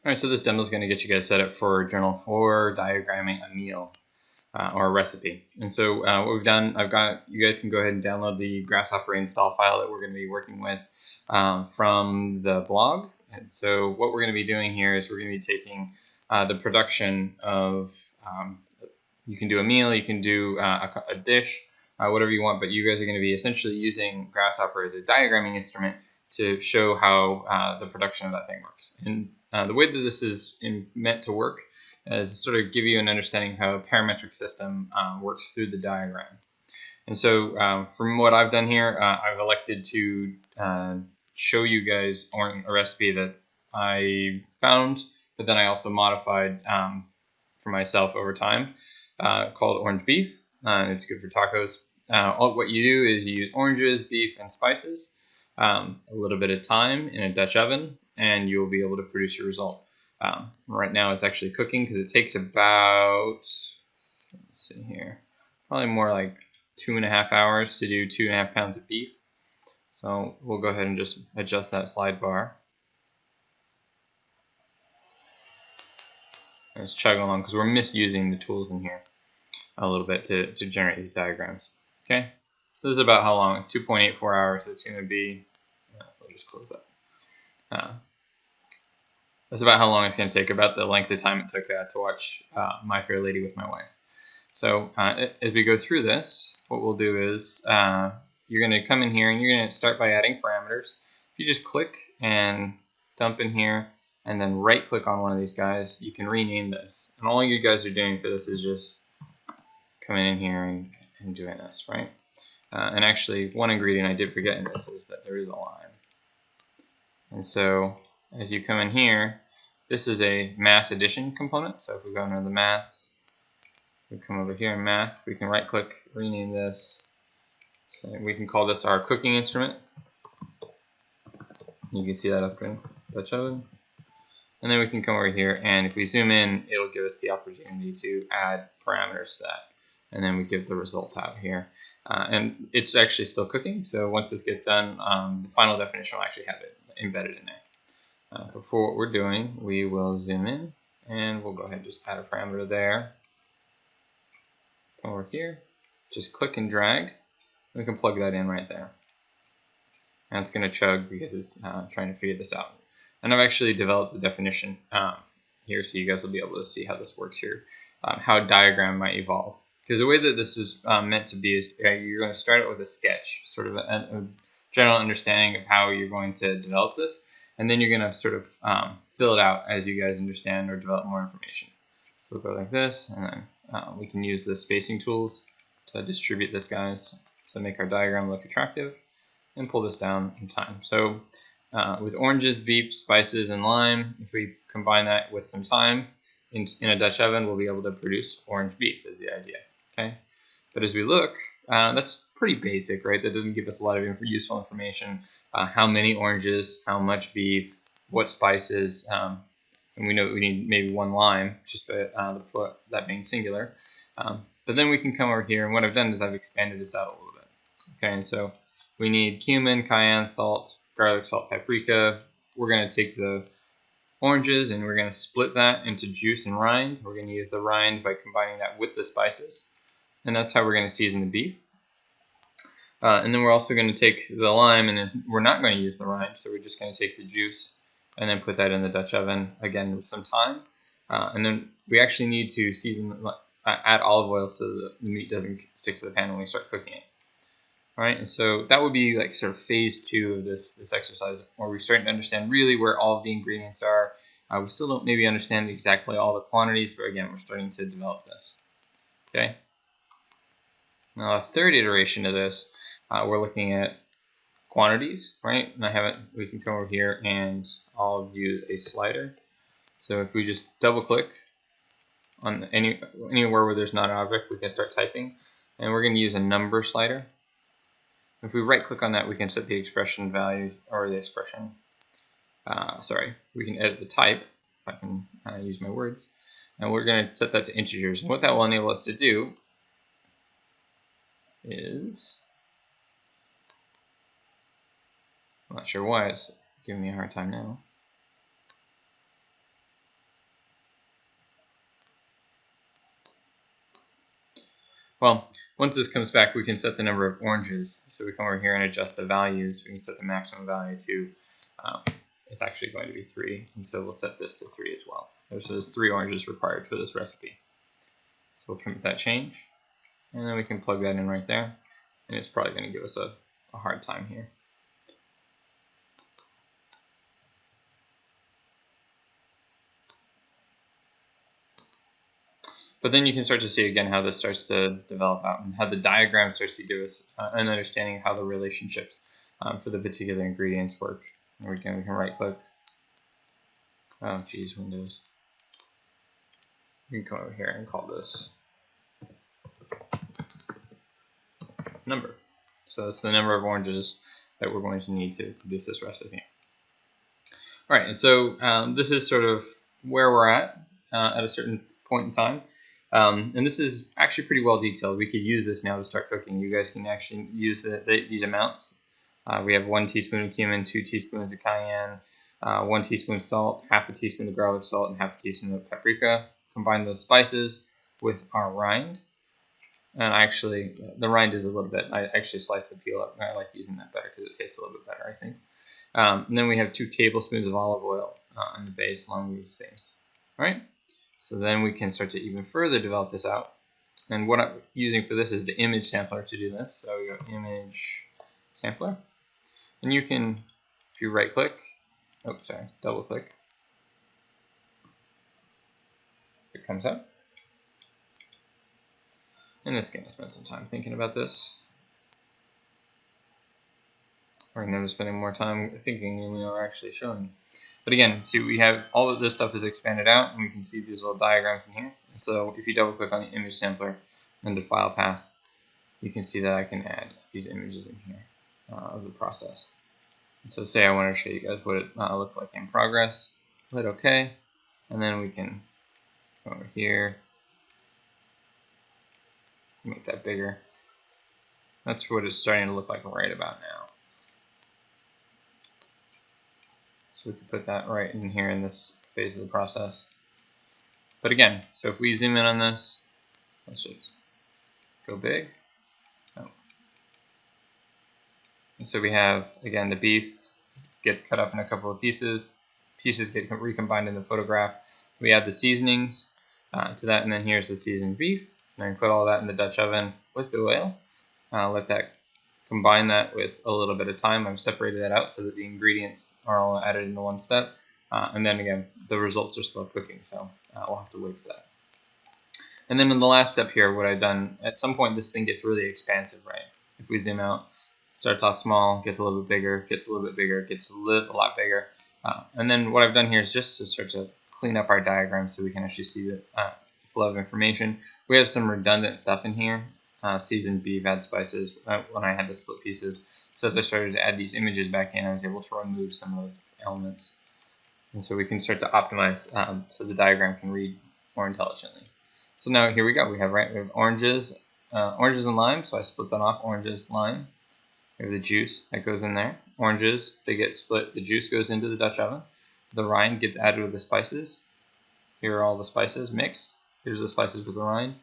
Alright, so this demo is going to get you guys set up for Journal 4 diagramming a meal or a recipe. And so what we've done, you guys can go ahead and download the Grasshopper install file that we're going to be working with from the blog. And so what we're going to be doing here is we're going to be taking the production of, you can do a meal, you can do a dish, whatever you want, but you guys are going to be essentially using Grasshopper as a diagramming instrument to show how the production of that thing works. And the way that this is meant to work is sort of give you an understanding of how a parametric system works through the diagram. And so from what I've done here, I've elected to show you guys a recipe that I found, but then I also modified for myself over time, called orange beef. It's good for tacos. What you do is you use oranges, beef, and spices, a little bit of time in a Dutch oven, and you'll be able to produce your result. Right now it's actually cooking because it takes about, let's see here, probably more like 2.5 hours to do 2.5 pounds of beef. So we'll go ahead and just adjust that slide bar. Let's chug along because we're misusing the tools in here a little bit to generate these diagrams. Okay, so this is about how long, 2.84 hours it's going to be. We'll just close that. That's about how long it's going to take, about the length of time it took to watch My Fair Lady with my wife. So as we go through this, what we'll do is you're going to come in here and you're going to start by adding parameters. If you just click and dump in here and then right click on one of these guys, you can rename this. And all you guys are doing for this is just coming in here and doing this, right? And actually, one ingredient I did forget in this is that there is a lime. And so as you come in here, this is a mass addition component. So if we go into the maths, we come over here in math, we can right click, rename this. So we can call this our cooking instrument. You can see that up in Dutch oven. And then we can come over here, and if we zoom in, it'll give us the opportunity to add parameters to that. And then we give the result out here. And it's actually still cooking, so once this gets done, the final definition will actually have it embedded in there. Before what we're doing, we will zoom in, and we'll go ahead and just add a parameter there. Come over here, just click and drag. We can plug that in right there. And it's going to chug because it's trying to figure this out. And I've actually developed the definition here, so you guys will be able to see how this works here, how a diagram might evolve. Because the way that this is meant to be is you're going to start out with a sketch, sort of a general understanding of how you're going to develop this, and then you're going to sort of fill it out as you guys understand or develop more information. So we'll go like this, and then we can use the spacing tools to distribute this, guys, to make our diagram look attractive, and pull this down in time. So with oranges, beef, spices, and lime, if we combine that with some time in a Dutch oven, we'll be able to produce orange beef is the idea. Okay, but as we look, that's pretty basic, right? That doesn't give us a lot of useful information. How many oranges, how much beef, what spices, and we know we need maybe one lime, just that being singular. But then we can come over here, and what I've done is I've expanded this out a little bit. Okay, and so we need cumin, cayenne, salt, garlic, salt, paprika. We're going to take the oranges and we're going to split that into juice and rind. We're going to use the rind by combining that with the spices. And that's how we're going to season the beef. And then we're also going to take the lime, and we're not going to use the rind, so we're just going to take the juice and then put that in the Dutch oven, again with some time. And then we actually need to add olive oil so that the meat doesn't stick to the pan when we start cooking it. Alright, and so that would be like sort of phase 2 of this exercise, where we're starting to understand really where all of the ingredients are. We still don't maybe understand exactly all the quantities, but again, we're starting to develop this. Okay. Now a third iteration of this, we're looking at quantities, right? And we can come over here and I'll use a slider. So if we just double click on anywhere where there's not an object, we can start typing, and we're going to use a number slider. If we right click on that, we can set the expression values, or the expression, we can edit the type, if I can use my words, and we're going to set that to integers. And what that will enable us to do is, I'm not sure why it's giving me a hard time now. Well, once this comes back, we can set the number of oranges. So we come over here and adjust the values. We can set the maximum value to, it's actually going to be 3. And so we'll set this to 3 as well. So there's 3 oranges required for this recipe. So we'll commit that change. And then we can plug that in right there. And it's probably going to give us a hard time here. But then you can start to see again how this starts to develop out and how the diagram starts to give us an understanding of how the relationships for the particular ingredients work. And we can right click. Oh geez, Windows. We can come over here and call this number. So that's the number of oranges that we're going to need to produce this recipe. Alright, and so this is sort of where we're at a certain point in time. And this is actually pretty well detailed. We could use this now to start cooking. You guys can actually use these amounts. We have 1 teaspoon of cumin, 2 teaspoons of cayenne, 1 teaspoon of salt, half a teaspoon of garlic salt, and half a teaspoon of paprika. Combine those spices with our rind. And actually, the rind is a little bit, I actually slice the peel up, and I like using that better because it tastes a little bit better, I think. And then we have 2 tablespoons of olive oil on the base along with these things. Alright, so then we can start to even further develop this out. And what I'm using for this is the image sampler to do this. So we go image sampler. And you can, if you right click, double click, it comes up. And it's going to spend some time thinking about this. We're going to be spending more time thinking than we are actually showing. But again, see, we have all of this stuff is expanded out, and we can see these little diagrams in here. And so if you double click on the image sampler and the file path, you can see that I can add these images in here of the process. And so say I want to show you guys what it looked like in progress. Hit OK, and then we can go over here, make that bigger. That's what it's starting to look like right about now. So we can put that right in here in this phase of the process. But again, so if we zoom in on this, let's just go big. Oh. And so we have, again, the beef gets cut up in a couple of pieces. Pieces get recombined in the photograph. We add the seasonings to that, and then here's the seasoned beef. And I put all that in the Dutch oven with the oil. Let that combine that with a little bit of thyme. I've separated that out so that the ingredients are all added into one step. And then again, the results are still cooking, so we'll have to wait for that. And then in the last step here, what I've done, at some point this thing gets really expansive, right? If we zoom out, starts off small, gets a little bit bigger, gets a little bit bigger, gets a lot bigger. And then what I've done here is just to start to clean up our diagram so we can actually see the flow of information. We have some redundant stuff in here. Seasoned beef, add spices when I had the split pieces. So as I started to add these images back in, I was able to remove some of those elements. And so we can start to optimize so the diagram can read more intelligently. So now here we go. We have oranges, oranges and lime. So I split that off, oranges, lime. We have the juice that goes in there. Oranges, they get split. The juice goes into the Dutch oven. The rind gets added with the spices. Here are all the spices mixed. Here's the spices with the rind.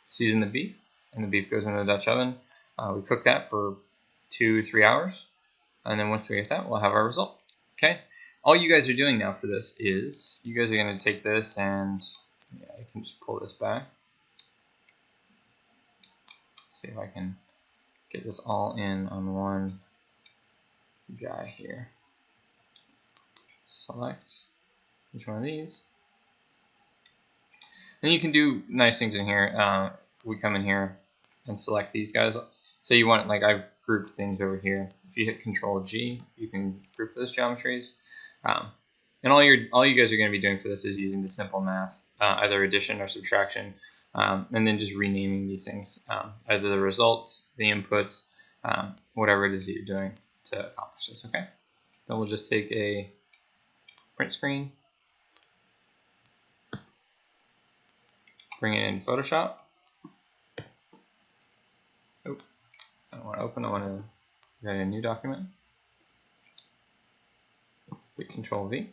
Season the beef, and the beef goes into the Dutch oven. We cook that for 2-3 hours, and then once we get that, we'll have our result. Okay. All you guys are doing now for this is you guys are going to take this and I can just pull this back. See if I can get this all in on one guy here. Select each one of these. And you can do nice things in here. We come in here and select these guys. So you want, like I've grouped things over here. If you hit Control G, you can group those geometries. And all you guys are going to be doing for this is using the simple math, either addition or subtraction, and then just renaming these things, either the results, the inputs, whatever it is that you're doing to accomplish this. Okay. Then we'll just take a print screen. Bring it in Photoshop. Oh, I don't want to open, I want to create a new document. Hit Control V.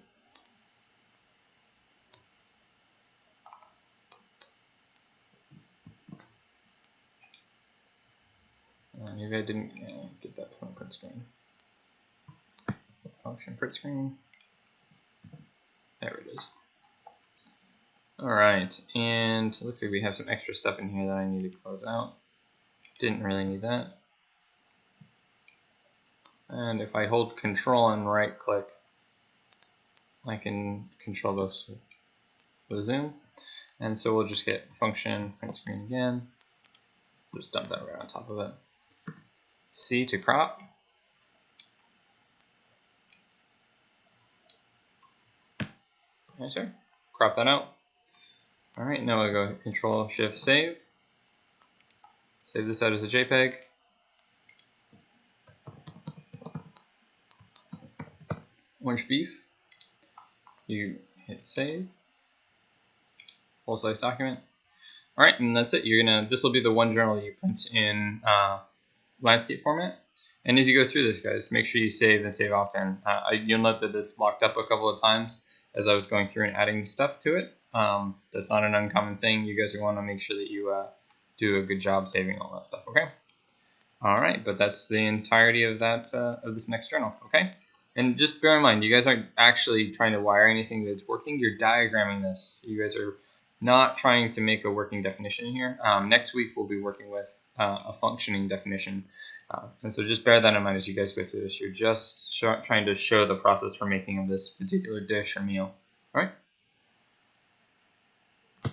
maybe I didn't get that from print screen. Function print screen. There it is. Alright, and it looks like we have some extra stuff in here that I need to close out. Didn't really need that. And if I hold Control and right click, I can control those with the zoom. And so we'll just get function print screen again. Just dump that right on top of it. C to crop. Enter. Crop that out. Alright, now I'll go Control Shift Save. Save this out as a JPEG. Orange beef. You hit save. Full size document. Alright, and that's it. This will be the one journal that you print in landscape format. And as you go through this, guys, make sure you save and save often. You'll note that this locked up a couple of times as I was going through and adding stuff to it. That's not an uncommon thing. You guys want to make sure that you do a good job saving all that stuff, okay? Alright, but that's the entirety of that of this next journal, okay? And just bear in mind, you guys aren't actually trying to wire anything that's working. You're diagramming this. You guys are not trying to make a working definition here. Next week we'll be working with a functioning definition. And so just bear that in mind as you guys go through this. You're just trying to show the process for making of this particular dish or meal. All right?